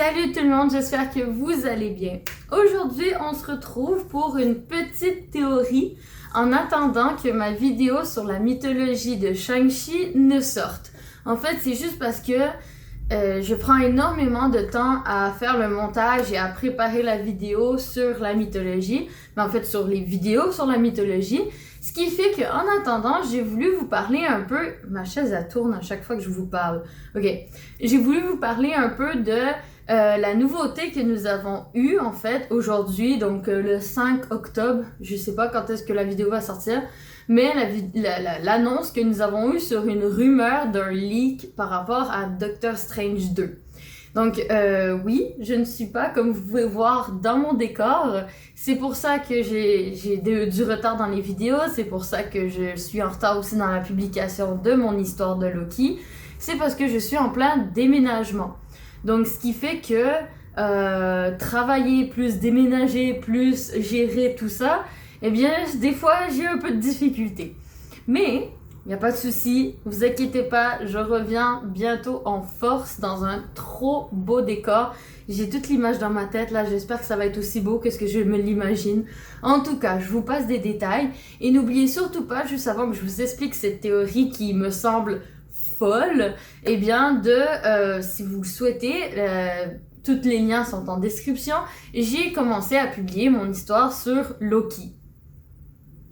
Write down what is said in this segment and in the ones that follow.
Salut tout le monde, j'espère que vous allez bien. Aujourd'hui, on se retrouve pour une petite théorie en attendant que ma vidéo sur la mythologie de Shang-Chi ne sorte. En fait, c'est juste parce que je prends énormément de temps à faire le montage et à préparer la vidéo sur la mythologie, mais en fait sur les vidéos sur la mythologie. Ce qui fait qu'en attendant, j'ai voulu vous parler un peu... Ma chaise, elle tourne à chaque fois que je vous parle. Ok. J'ai voulu vous parler un peu de la nouveauté que nous avons eue, en fait, aujourd'hui, donc le 5 octobre. Je sais pas quand est-ce que la vidéo va sortir, mais l'annonce que nous avons eue sur une rumeur d'un leak par rapport à Doctor Strange 2. Donc oui, je ne suis pas, comme vous pouvez voir dans mon décor, c'est pour ça que j'ai du retard dans les vidéos, c'est pour ça que je suis en retard aussi dans la publication de mon histoire de Loki, c'est parce que je suis en plein déménagement. Donc ce qui fait que travailler plus déménager, plus gérer tout ça, eh bien des fois j'ai un peu de difficulté. Mais... il n'y a pas de souci, vous inquiétez pas, je reviens bientôt en force dans un trop beau décor. J'ai toute l'image dans ma tête là, j'espère que ça va être aussi beau que ce que je me l'imagine. En tout cas, je vous passe des détails et n'oubliez surtout pas, juste avant que je vous explique cette théorie qui me semble folle, eh bien si vous le souhaitez, tous les liens sont en description, j'ai commencé à publier mon histoire sur Loki.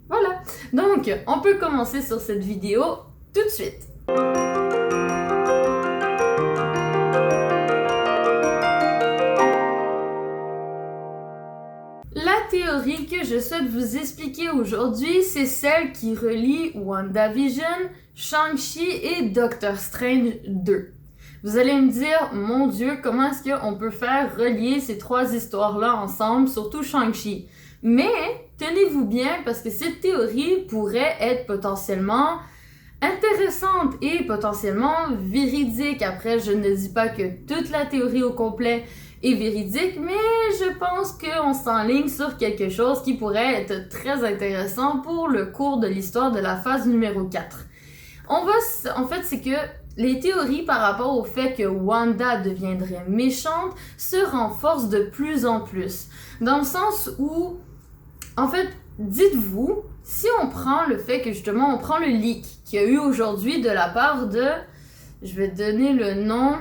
Voilà, donc on peut commencer sur cette vidéo tout de suite. La théorie que je souhaite vous expliquer aujourd'hui, c'est celle qui relie WandaVision, Shang-Chi et Doctor Strange 2. Vous allez me dire, mon Dieu, comment est-ce qu'on peut faire relier ces trois histoires-là ensemble, surtout Shang-Chi? Mais tenez-vous bien parce que cette théorie pourrait être potentiellement intéressante et potentiellement véridique. Après, je ne dis pas que toute la théorie au complet est véridique, mais je pense qu'on s'enligne sur quelque chose qui pourrait être très intéressant pour le cours de l'histoire de la phase numéro 4. En fait, c'est que les théories par rapport au fait que Wanda deviendrait méchante se renforcent de plus en plus. Dans le sens où, en fait, dites-vous, si on prend le fait que justement, on prend le leak qu'il y a eu aujourd'hui de la part de, je vais donner le nom,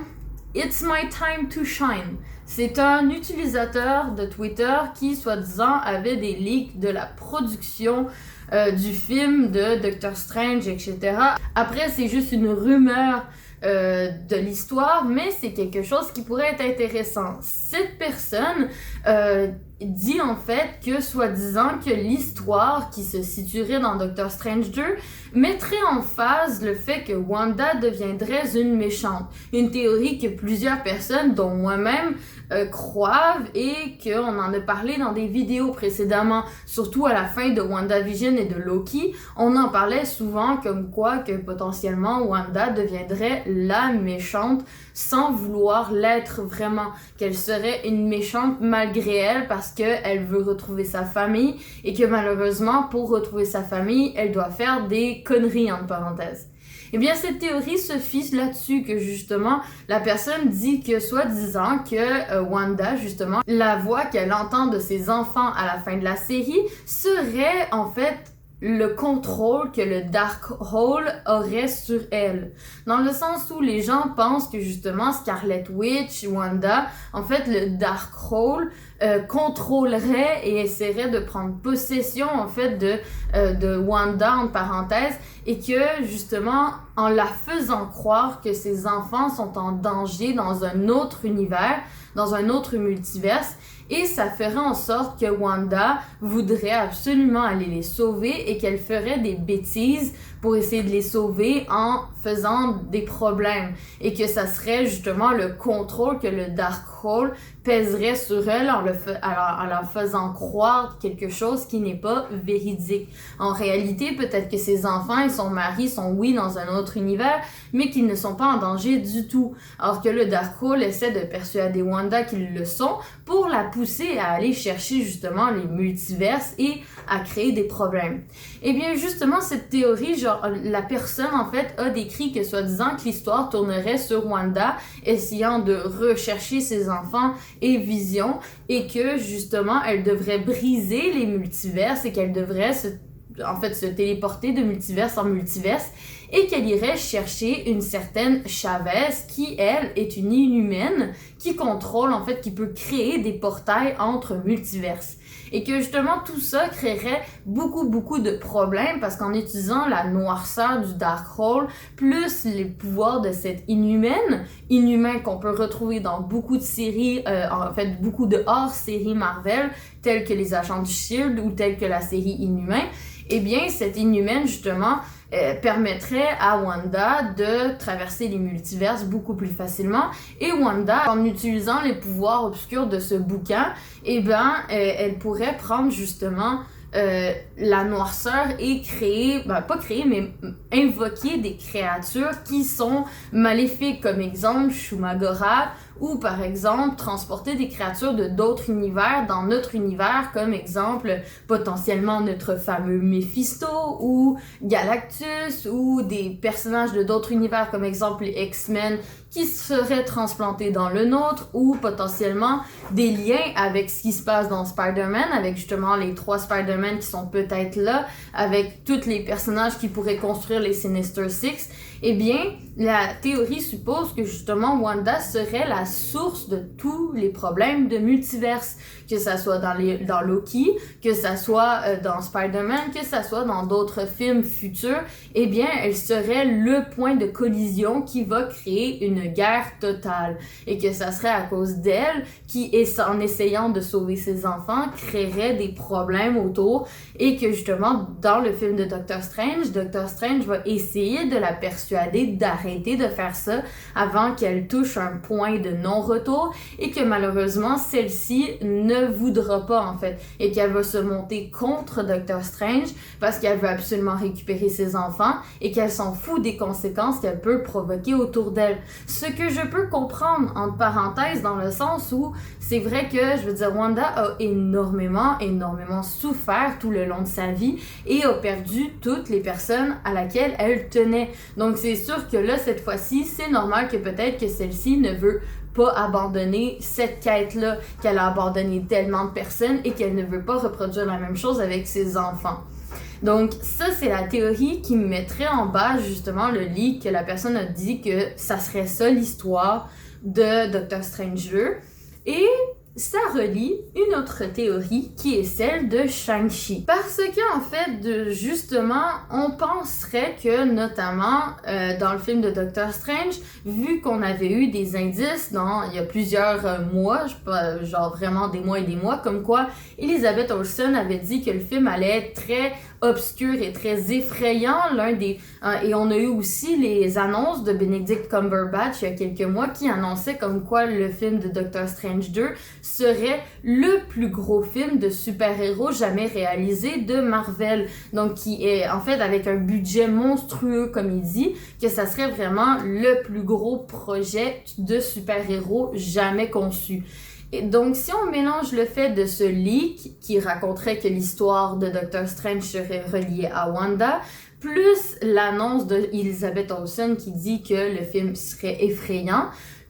It's My Time to Shine. C'est un utilisateur de Twitter qui, soi-disant, avait des leaks de la production du film de Doctor Strange, etc. Après, c'est juste une rumeur de l'histoire, mais c'est quelque chose qui pourrait être intéressant. Cette personne dit en fait que, soi-disant, que l'histoire qui se situerait dans Doctor Strange 2 mettrait en phase le fait que Wanda deviendrait une méchante. Une théorie que plusieurs personnes, dont moi-même, croient et qu'on en a parlé dans des vidéos précédemment, surtout à la fin de WandaVision et de Loki. On en parlait souvent comme quoi que potentiellement Wanda deviendrait la méchante sans vouloir l'être vraiment, qu'elle serait une méchante malgré elle parce qu'elle veut retrouver sa famille et que malheureusement pour retrouver sa famille, elle doit faire des conneries entre parenthèses. Eh bien, cette théorie se fiche là-dessus que, justement, la personne dit que, soi-disant, que Wanda, justement, la voix qu'elle entend de ses enfants à la fin de la série serait, en fait, le contrôle que le Darkhold aurait sur elle. Dans le sens où les gens pensent que, justement, Scarlet Witch, Wanda, en fait, le Darkhold contrôlerait et essaierait de prendre possession, en fait, de Wanda, entre parenthèses, et que, justement, en la faisant croire que ses enfants sont en danger dans un autre univers, dans un autre multiverse, et ça ferait en sorte que Wanda voudrait absolument aller les sauver et qu'elle ferait des bêtises pour essayer de les sauver en faisant des problèmes. Et que ça serait justement le contrôle que le Darkhold pèserait sur elle en leur faisant croire quelque chose qui n'est pas véridique. En réalité, peut-être que ses enfants et son mari sont, oui, dans un autre univers, mais qu'ils ne sont pas en danger du tout. Alors que le Darkhold essaie de persuader Wanda qu'ils le sont pour la pousser à aller chercher justement les multiverses et à créer des problèmes. Et bien justement, cette théorie, je genre, la personne, en fait, a décrit que, soi-disant, que l'histoire tournerait sur Wanda, essayant de rechercher ses enfants et Vision, et que, justement, elle devrait briser les multiverses et qu'elle devrait se téléporter de multiverse en multiverse, et qu'elle irait chercher une certaine Chavez qui, elle, est une inhumaine qui contrôle, en fait, qui peut créer des portails entre multiverses. Et que justement tout ça créerait beaucoup de problèmes parce qu'en utilisant la noirceur du Darkhold plus les pouvoirs de cette inhumain qu'on peut retrouver dans beaucoup de séries, en fait beaucoup de hors-séries Marvel, telles que les Agents du Shield ou telles que la série Inhumain, eh bien cette inhumaine justement permettrait à Wanda de traverser les multiverses beaucoup plus facilement, et Wanda, en utilisant les pouvoirs obscurs de ce bouquin, eh ben, elle pourrait prendre justement la noirceur et créer, mais invoquer des créatures qui sont maléfiques, comme exemple Shumagora, ou par exemple transporter des créatures de d'autres univers dans notre univers, comme exemple potentiellement notre fameux Mephisto ou Galactus, ou des personnages de d'autres univers comme exemple les X-Men qui seraient transplantés dans le nôtre, ou potentiellement des liens avec ce qui se passe dans Spider-Man, avec justement les 3 Spider-Man qui sont peut-être là, avec tous les personnages qui pourraient construire les Sinister Six. Eh bien, la théorie suppose que justement Wanda serait la source de tous les problèmes de multiverse, que ça soit dans Loki, que ça soit dans Spider-Man, que ça soit dans d'autres films futurs. Eh bien, elle serait le point de collision qui va créer une guerre totale, et que ça serait à cause d'elle qui, en essayant de sauver ses enfants, créerait des problèmes autour, et que justement dans le film de Doctor Strange va essayer de la persuader d'arrêter de faire ça avant qu'elle touche un point de non-retour, et que malheureusement celle-ci ne voudra pas en fait, et qu'elle va se monter contre Doctor Strange parce qu'elle veut absolument récupérer ses enfants et qu'elle s'en fout des conséquences qu'elle peut provoquer autour d'elle. Ce que je peux comprendre entre parenthèses, dans le sens où c'est vrai que, je veux dire, Wanda a énormément souffert tout le long de sa vie et a perdu toutes les personnes à laquelle elle tenait. Donc c'est sûr que là, cette fois-ci, c'est normal que peut-être que celle-ci ne veut pas abandonner cette quête-là, qu'elle a abandonné tellement de personnes et qu'elle ne veut pas reproduire la même chose avec ses enfants. Donc ça, c'est la théorie qui mettrait en base justement le leak que la personne a dit que ça serait ça l'histoire de Doctor Strange 2. Et ça relie une autre théorie qui est celle de Shang-Chi. Parce que en fait, justement, on penserait que notamment dans le film de Doctor Strange, vu qu'on avait eu des indices il y a plusieurs mois, genre vraiment des mois et des mois, comme quoi Elizabeth Olsen avait dit que le film allait être très obscur et très effrayant, et on a eu aussi les annonces de Benedict Cumberbatch il y a quelques mois qui annonçaient comme quoi le film de Doctor Strange 2 serait le plus gros film de super-héros jamais réalisé de Marvel. Donc qui est en fait avec un budget monstrueux, comme il dit, que ça serait vraiment le plus gros projet de super-héros jamais conçu. Et donc, si on mélange le fait de ce leak qui raconterait que l'histoire de Doctor Strange serait reliée à Wanda, plus l'annonce de Elizabeth Olsen qui dit que le film serait effrayant,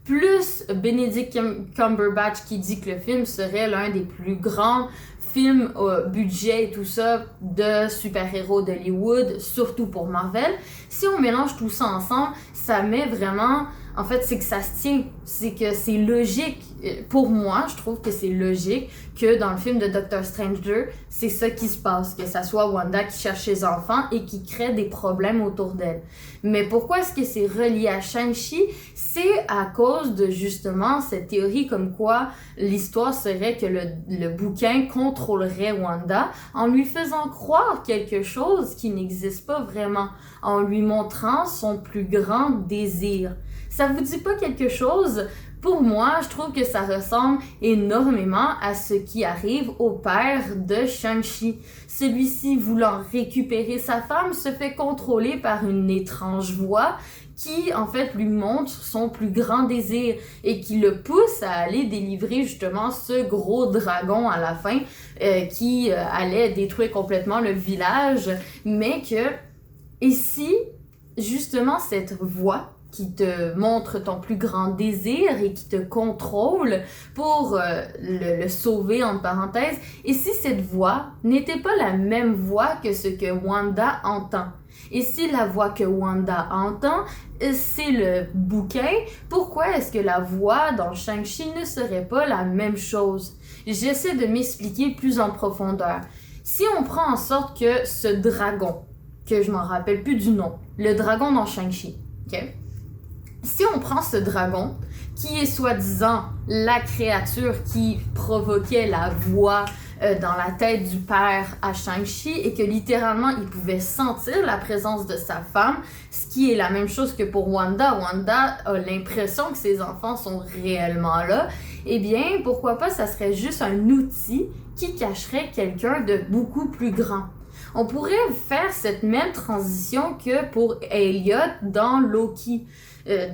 plus Benedict Cumberbatch qui dit que le film serait l'un des plus grands films budget et tout ça de super-héros d'Hollywood, surtout pour Marvel, si on mélange tout ça ensemble, ça met vraiment... En fait, c'est que ça se tient, c'est que c'est logique. Pour moi, je trouve que c'est logique que dans le film de Doctor Strange 2, c'est ça qui se passe, que ça soit Wanda qui cherche ses enfants et qui crée des problèmes autour d'elle. Mais pourquoi est-ce que c'est relié à Shang-Chi? C'est à cause de justement cette théorie comme quoi l'histoire serait que le bouquin contrôlerait Wanda en lui faisant croire quelque chose qui n'existe pas vraiment, en lui montrant son plus grand désir. Ça vous dit pas quelque chose? Pour moi, je trouve que ça ressemble énormément à ce qui arrive au père de Shang-Chi. Celui-ci, voulant récupérer sa femme, se fait contrôler par une étrange voix qui, en fait, lui montre son plus grand désir et qui le pousse à aller délivrer justement ce gros dragon à la fin qui allait détruire complètement le village, mais que Et si, justement, cette voix qui te montre ton plus grand désir et qui te contrôle pour le sauver, entre parenthèses, et si cette voix n'était pas la même voix que ce que Wanda entend? Et si la voix que Wanda entend, c'est le bouquin, pourquoi est-ce que la voix dans Shang-Chi ne serait pas la même chose? J'essaie de m'expliquer plus en profondeur. Si on prend en sorte que ce dragon, que je m'en rappelle plus du nom, le dragon dans Shang-Chi, ok? Si on prend ce dragon, qui est soi-disant la créature qui provoquait la voix dans la tête du père à Shang-Chi et que littéralement il pouvait sentir la présence de sa femme, ce qui est la même chose que pour Wanda. Wanda a l'impression que ses enfants sont réellement là. Eh bien, pourquoi pas, ça serait juste un outil qui cacherait quelqu'un de beaucoup plus grand. On pourrait faire cette même transition que pour Elliot dans Loki.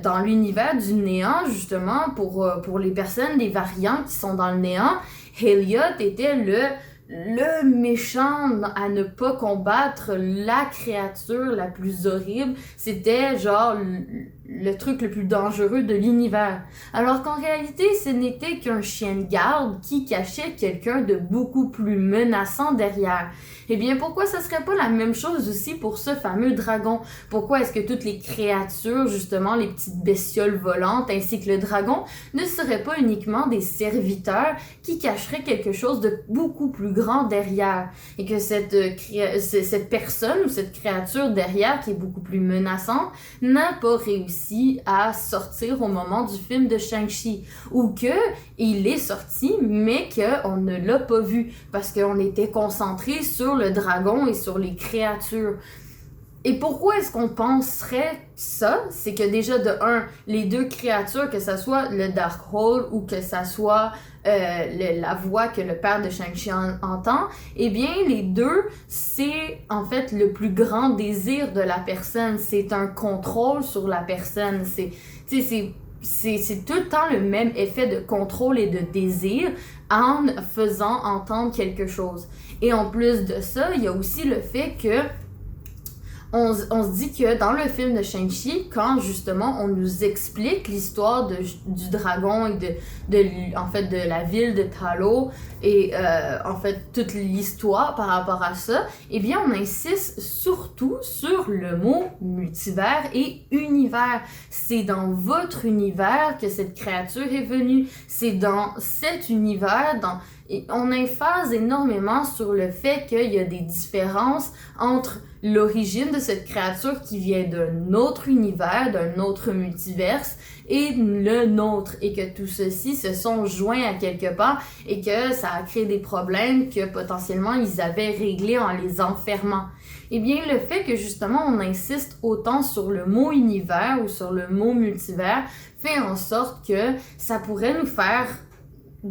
Dans l'univers du néant, justement, pour les personnes, les variants qui sont dans le néant, Elliot était le méchant à ne pas combattre, la créature la plus horrible. C'était genre le truc le plus dangereux de l'univers. Alors qu'en réalité, ce n'était qu'un chien de garde qui cachait quelqu'un de beaucoup plus menaçant derrière. Eh bien, pourquoi ça serait pas la même chose aussi pour ce fameux dragon? Pourquoi est-ce que toutes les créatures, justement, les petites bestioles volantes ainsi que le dragon, ne seraient pas uniquement des serviteurs qui cacheraient quelque chose de beaucoup plus grand derrière? Et que cette personne ou cette créature derrière, qui est beaucoup plus menaçante, n'a pas réussi à sortir au moment du film de Shang-Chi. Ou que il est sorti, mais qu'on ne l'a pas vu, parce qu'on était concentré sur le dragon et sur les créatures. Et pourquoi est-ce qu'on penserait ça? C'est que déjà, de un, les deux créatures, que ça soit le Darkhold ou que ça soit la voix que le père de Shang-Chi entend, eh bien, les deux, c'est en fait le plus grand désir de la personne. C'est un contrôle sur la personne. C'est tout le temps le même effet de contrôle et de désir en faisant entendre quelque chose. Et en plus de ça, il y a aussi le fait que on se dit que dans le film de Shang-Chi, quand justement on nous explique l'histoire du dragon et de la ville de Ta Lo et en fait toute l'histoire par rapport à ça, eh bien on insiste surtout sur le mot multivers et univers. C'est dans votre univers que cette créature est venue. C'est dans cet univers, et on emphase énormément sur le fait qu'il y a des différences entre l'origine de cette créature qui vient d'un autre univers, d'un autre multiverse, et le nôtre, et que tout ceci se sont joints à quelque part, et que ça a créé des problèmes que potentiellement ils avaient réglés en les enfermant. Eh bien, le fait que justement on insiste autant sur le mot univers ou sur le mot multivers fait en sorte que ça pourrait nous faire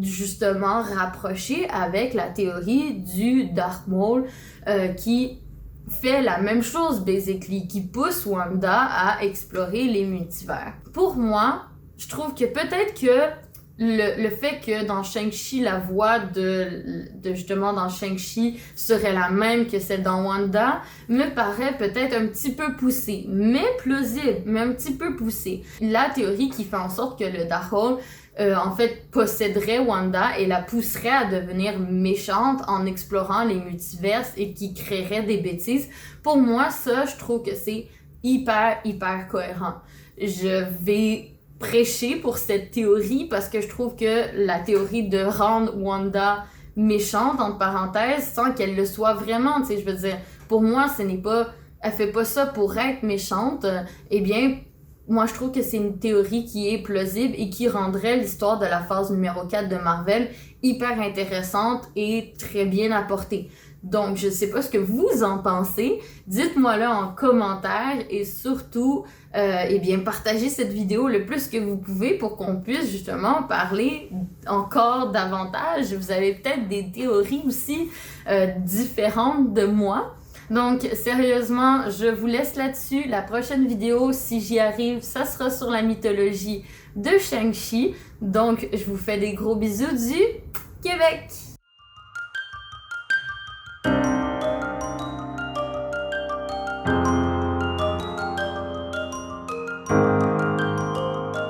justement rapprocher avec la théorie du Darkhold qui fait la même chose basically, qui pousse Wanda à explorer les multivers. Pour moi, je trouve que peut-être que le fait que dans Shang-Chi, la voix de justement dans Shang-Chi serait la même que celle dans Wanda, me paraît peut-être un petit peu poussée, mais plausible, mais un petit peu poussée. La théorie qui fait en sorte que le Darkhold en fait posséderait Wanda et la pousserait à devenir méchante en explorant les multiverses et qui créerait des bêtises. Pour moi, ça, je trouve que c'est hyper cohérent. Je vais prêcher pour cette théorie parce que je trouve que la théorie de rendre Wanda méchante, entre parenthèses, sans qu'elle le soit vraiment, tu sais, je veux dire, pour moi, elle fait pas ça pour être méchante, eh bien, moi, je trouve que c'est une théorie qui est plausible et qui rendrait l'histoire de la phase numéro 4 de Marvel hyper intéressante et très bien apportée. Donc, je sais pas ce que vous en pensez. Dites-moi-le en commentaire et surtout, eh bien, partagez cette vidéo le plus que vous pouvez pour qu'on puisse justement parler encore davantage. Vous avez peut-être des théories aussi différentes de moi. Donc, sérieusement, je vous laisse là-dessus. La prochaine vidéo, si j'y arrive, ça sera sur la mythologie de Shang-Chi. Donc, je vous fais des gros bisous du Québec!